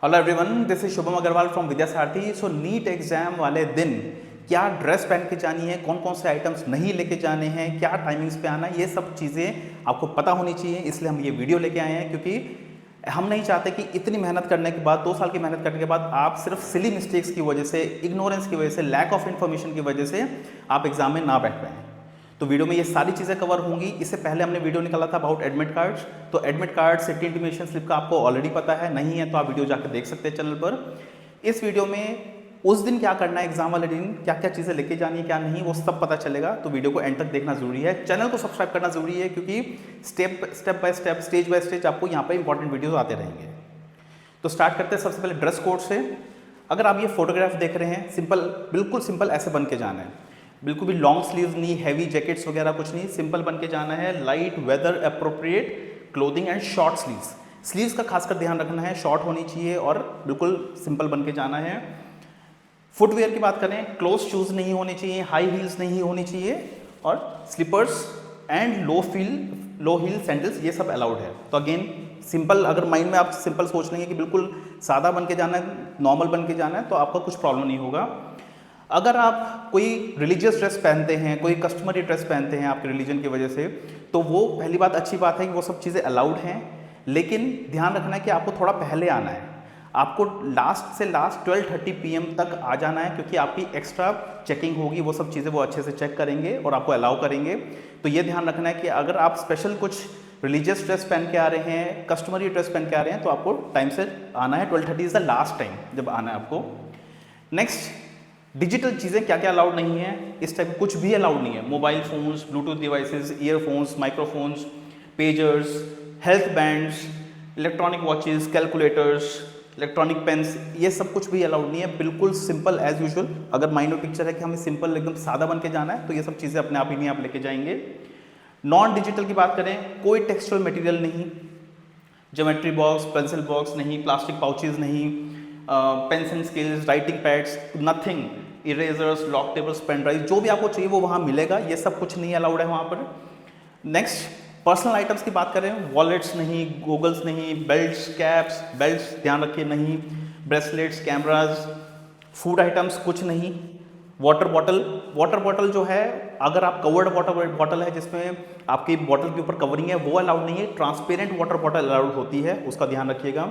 Hello everyone, this is Shubham Agarwal from Vidyasarathi. So NEET exam वाले दिन क्या ड्रेस पहन के जानी है, कौन कौन से आइटम्स नहीं लेके जाने हैं, क्या टाइमिंग्स पे आना है, ये सब चीज़ें आपको पता होनी चाहिए। इसलिए हम ये वीडियो लेके आए हैं, क्योंकि हम नहीं चाहते कि इतनी मेहनत करने के बाद, 2 साल की मेहनत करने के बाद, आप सिर्फ सिली मिस्टेक्स की वजह से, इग्नोरेंस की वजह से, लैक ऑफ इन्फॉर्मेशन की वजह से आप एग्जाम में ना बैठ पाएँ। तो वीडियो में ये सारी चीज़ें कवर होंगी। इससे पहले हमने वीडियो निकाला था अबाउट एडमिट कार्ड्स। तो admit card city intimation slip का आपको ऑलरेडी पता है, नहीं है तो आप वीडियो जाकर देख सकते हैं चैनल पर। इस वीडियो में उस दिन क्या करना है, एग्जाम वाले दिन क्या क्या चीज़ें लेके जानी है, क्या नहीं, वो सब पता चलेगा। तो वीडियो को एंड तक देखना जरूरी है। चैनल को सब्सक्राइब करना जरूरी है, क्योंकि step by step, stage by stage आपको यहाँ पर इंपॉर्टेंट वीडियोज आते रहेंगे। तो स्टार्ट करते हैं सबसे पहले ड्रेस कोड से। अगर आप ये फोटोग्राफ देख रहे हैं, सिंपल, बिल्कुल सिंपल ऐसे बन के जाना है। बिल्कुल भी लॉन्ग स्लीव्स नहीं, हैवी जैकेट्स वगैरह कुछ नहीं, सिंपल बन के जाना है। Light weather appropriate clothing and short sleeves. Sleeves का खासकर ध्यान रखना है, शॉर्ट होनी चाहिए और बिल्कुल सिंपल बन के जाना है। फुटवेयर की बात करें, क्लोज शूज नहीं होने चाहिए, हाई हील्स नहीं होनी चाहिए, और slippers and low heel sandals ये सब अलाउड है। तो अगेन सिंपल, अगर माइंड में आप सिंपल सोच लेंगे कि बिल्कुल सादा बन के जाना है, नॉर्मल बन के जाना है, तो आपका कुछ प्रॉब्लम नहीं होगा। अगर आप कोई रिलीजियस ड्रेस पहनते हैं, कोई कस्टमरी ड्रेस पहनते हैं आपके रिलीजन की वजह से, तो वो पहली बात अच्छी बात है कि वो सब चीज़ें अलाउड हैं। लेकिन ध्यान रखना है कि आपको थोड़ा पहले आना है। आपको लास्ट से लास्ट 12:30 PM तक आ जाना है, क्योंकि आपकी एक्स्ट्रा चेकिंग होगी। वो सब चीज़ें वो अच्छे से चेक करेंगे और आपको अलाउ करेंगे। तो ये ध्यान रखना है कि अगर आप स्पेशल कुछ रिलीजियस ड्रेस पहन के आ रहे हैं, कस्टमरी ड्रेस पहन के आ रहे हैं, तो आपको टाइम से आना है। 12:30 इज़ द लास्ट टाइम जब आना है आपको। नेक्स्ट, डिजिटल चीज़ें क्या क्या अलाउड नहीं है, इस टाइप कुछ भी अलाउड नहीं है। Mobile phones, Bluetooth devices, earphones, microphones, pagers, health bands, electronic watches, calculators, electronic pens, ये सब कुछ भी अलाउड नहीं है। बिल्कुल सिंपल एज यूजुअल। अगर माइंड में पिक्चर है कि हमें सिंपल एकदम सादा बन के जाना है, तो ये सब चीज़ें अपने आप ही नहीं आप लेके जाएंगे। नॉन डिजिटल की बात करें, कोई टेक्सचुअल मटेरियल नहीं, ज्योमेट्री बॉक्स, पेंसिल बॉक्स नहीं, प्लास्टिक पाउचेज नहीं, pencil scales, writing pads, nothing, erasers, log tables, pen drive, जो भी आपको चाहिए वो वहाँ मिलेगा। ये सब कुछ नहीं अलाउड है वहाँ पर। नेक्स्ट, पर्सनल आइटम्स की बात करें, वॉलेट्स नहीं, गूगल्स नहीं, बेल्ट्स, कैप्स, बेल्ट्स ध्यान रखिए नहीं, ब्रेसलेट्स, कैमराज, फूड आइटम्स कुछ नहीं। वाटर बॉटल जो है, अगर आप कवर्ड वाटर बॉटल है जिसमें आपकी बॉटल के ऊपर कवरिंग है, वो अलाउड नहीं है। ट्रांसपेरेंट वाटर बॉटल अलाउड होती है, उसका ध्यान रखिएगा।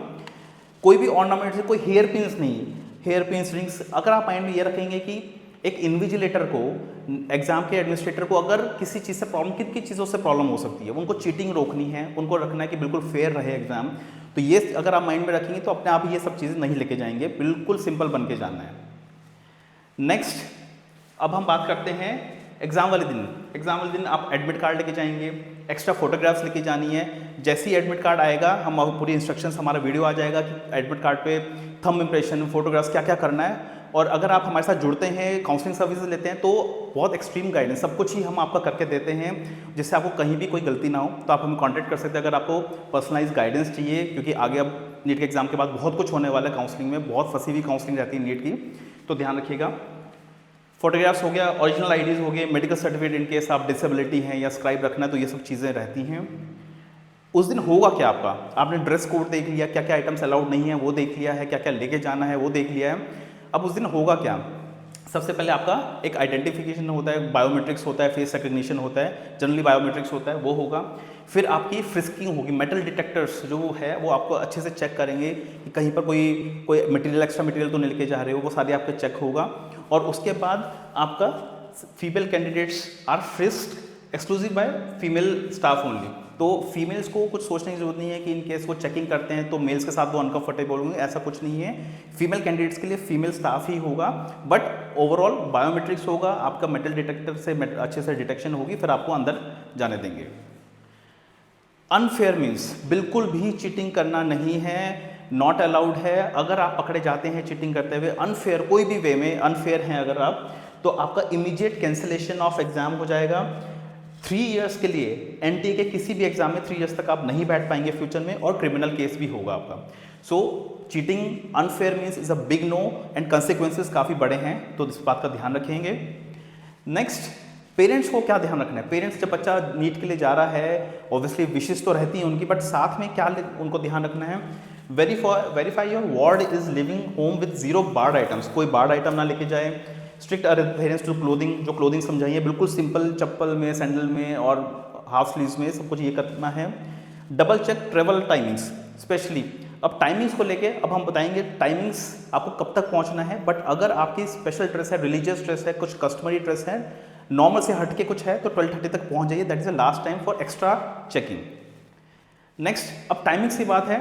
कोई भी ऑर्नामेंट से, कोई हेयर पिन्स नहीं, हेयर पिन्स, रिंग्स। अगर आप माइंड में ये रखेंगे कि एक इन्विजिलेटर को, एग्जाम के एडमिनिस्ट्रेटर को अगर किसी चीज़ से प्रॉब्लम, किन किन चीज़ों से प्रॉब्लम हो सकती है, उनको चीटिंग रोकनी है, उनको रखना है कि बिल्कुल फेयर रहे एग्जाम, तो ये अगर आप माइंड में रखेंगे तो अपने आप ही ये सब चीज़ें नहीं लेके जाएंगे। बिल्कुल सिंपल बन के जाना है। नेक्स्ट, अब हम बात करते हैं एग्जाम वाले दिन। एग्जाम वाले दिन आप एडमिट कार्ड लेके जाएंगे, एक्स्ट्रा फोटोग्राफ्स लेके जानी है। जैसे ही एडमिट कार्ड आएगा, हम पूरी इंस्ट्रक्शंस, हमारा वीडियो आ जाएगा कि एडमिट कार्ड पे थंब इम्प्रेशन, फोटोग्राफ्स क्या क्या करना है। और अगर आप हमारे साथ जुड़ते हैं, काउंसलिंग सर्विसेज लेते हैं, तो बहुत एक्सट्रीम गाइडेंस, सब कुछ ही हम आपका करके देते हैं, जिससे आपको कहीं भी कोई गलती ना हो। तो आप हमें कॉन्टैक्ट कर सकते हैं अगर आपको पर्सनलाइज गाइडेंस चाहिए, क्योंकि आगे अब नीट के एग्जाम के बाद बहुत कुछ होने वाला है काउंसलिंग में, बहुत फंसी हुई काउंसलिंग रहती है नीट की, तो ध्यान रखिएगा। फोटोग्राफ्स हो गया, ओरिजिनल आईडीज़ हो गए, मेडिकल सर्टिफिकेट इन केस आप डिसेबिलिटी हैं या स्क्राइब रखना है, तो ये सब चीज़ें रहती हैं। उस दिन होगा क्या आपका, आपने ड्रेस कोड देख लिया, क्या क्या आइटम्स अलाउड नहीं है वो देख लिया है, क्या क्या लेके जाना है वो देख लिया है। अब उस दिन होगा क्या, सबसे पहले आपका एक आइडेंटिफिकेशन होता है, बायोमेट्रिक्स होता है, फेस रिकग्निशन होता है, जनरली बायोमेट्रिक्स होता है, वो होगा। फिर आपकी फ्रिस्किंग होगी, मेटल डिटेक्टर्स जो है वो आपको अच्छे से चेक करेंगे कि कहीं पर कोई मटेरियल, एक्स्ट्रा मटेरियल तो नहीं लेके जा रहे हो, वो सारे आपके चेक होगा। और उसके बाद आपका female candidates are frisked exclusive by female staff only. तो फीमेल्स को कुछ सोचने की जरूरत नहीं है कि इन केस वो चेकिंग करते हैं तो मेल्स के साथ वो अनकंफर्टेबल होंगे, ऐसा कुछ नहीं है। फीमेल कैंडिडेट्स के लिए फीमेल स्टाफ ही होगा, बट ओवरऑल बायोमेट्रिक्स होगा, आपका मेटल डिटेक्टर से अच्छे से डिटेक्शन होगी, फिर आपको अंदर जाने देंगे। अनफेयर मीन्स बिल्कुल भी चीटिंग करना नहीं है, नॉट अलाउड है। अगर आप पकड़े जाते हैं चीटिंग करते हुए, अनफेयर कोई भी वे में अनफेयर हैं अगर आप, तो आपका इमीडिएट कैंसिलेशन ऑफ एग्जाम हो जाएगा। 3 इयर्स के लिए एनटीए के किसी भी एग्जाम में 3 इयर्स तक आप नहीं बैठ पाएंगे फ्यूचर में, और क्रिमिनल केस भी होगा आपका। So cheating, unfair means is a big no and consequences काफ़ी बड़े हैं, तो इस बात का ध्यान रखेंगे। नेक्स्ट, पेरेंट्स को क्या ध्यान रखना है। पेरेंट्स जब बच्चा नीट के लिए जा रहा है, ऑब्वियसली विशेष तो रहती हैं उनकी, बट साथ में क्या उनको ध्यान रखना है, verify your ward is leaving home with 0 barred items, कोई बार्ड आइटम ना लेके जाए। स्ट्रिक्ट अडेरेंस टू क्लोथिंग, जो क्लोथिंग समझाइए बिल्कुल सिंपल, चप्पल में, सैंडल में और हाफ स्लीव्स में सब कुछ ये करना है। Double check travel timings specially. अब टाइमिंग्स को लेके अब हम बताएंगे टाइमिंग्स आपको कब तक पहुंचना है, बट अगर आपकी स्पेशल ड्रेस है, रिलीजियस ड्रेस है, कुछ कस्टमरी ड्रेस है, नॉर्मल से हट के कुछ है, तो 12:30 तक पहुंच जाइए। That is the last time for extra checking. Next, अब टाइमिंग्स की बात है।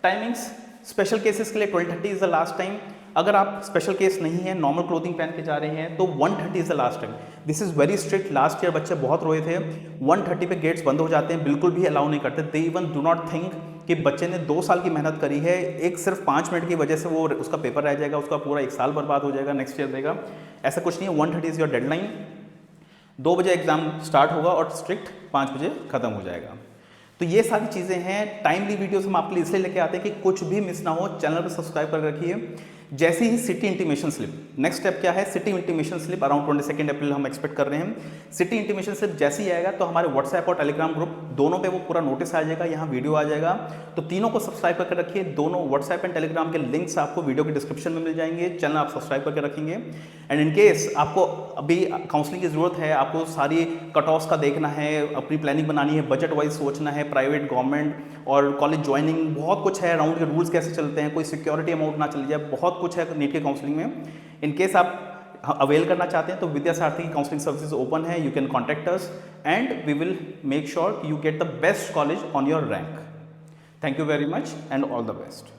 टाइमिंग्स स्पेशल केसेस के लिए 12:30 इज द लास्ट टाइम। अगर आप स्पेशल केस नहीं है, नॉर्मल क्लोथिंग पहन के जा रहे हैं, तो 1:30 is the last time. This is very strict. Last year बच्चे बहुत रोए थे, 1:30 पे गेट्स बंद हो जाते हैं, बिल्कुल भी अलाउ नहीं करते। They even do not think कि बच्चे ने 2 साल की मेहनत करी है, एक सिर्फ 5 मिनट की वजह से वो उसका पेपर रह जाएगा, उसका पूरा 1 साल बर्बाद हो जाएगा, नेक्स्ट ईयर देगा। ऐसा कुछ नहीं है। 1:30 इज योर डेडलाइन। 2 बजे एग्जाम स्टार्ट होगा और स्ट्रिक्ट 5 बजे खत्म हो जाएगा। तो ये सारी चीज़ें हैं। टाइमली वीडियोस हम आपके लिए इसलिए लेके आते हैं कि कुछ भी मिस ना हो। चैनल पर सब्सक्राइब कर रखिए। जैसे ही city intimation slip, next step क्या है, city intimation slip around 22 April हम एक्सपेक्ट कर रहे हैं। सिटी इंटीमेशन स्लिप जैसे ही आएगा तो हमारे व्हाट्सएप और टेलीग्राम ग्रुप दोनों पे वो पूरा नोटिस आ जाएगा, यहाँ वीडियो आ जाएगा। तो तीनों को सब्सक्राइब करके रखिए। दोनों व्हाट्सएप एंड टेलीग्राम के लिंक्स आपको वीडियो के डिस्क्रिप्शन में मिल जाएंगे। चैनल आप सब्सक्राइब करके रखेंगे। एंड इन केस आपको अभी काउंसलिंग की जरूरत है, आपको सारी कट ऑफ्स का देखना है, अपनी प्लानिंग बनानी है, बजट वाइज सोचना है, प्राइवेट गवर्नमेंट और कॉलेज ज्वाइनिंग, बहुत कुछ है, राउंड के रूल्स कैसे चलते हैं, कोई सिक्योरिटी अमाउंट ना चल जाए, बहुत कुछ है नीट के काउंसलिंग में। इन केस आप अवेल करना चाहते हैं तो विद्या सारथी की काउंसलिंग सर्विसेज ओपन है। You can contact us and we will make sure you get the best college on your rank. Thank you very much and all the best.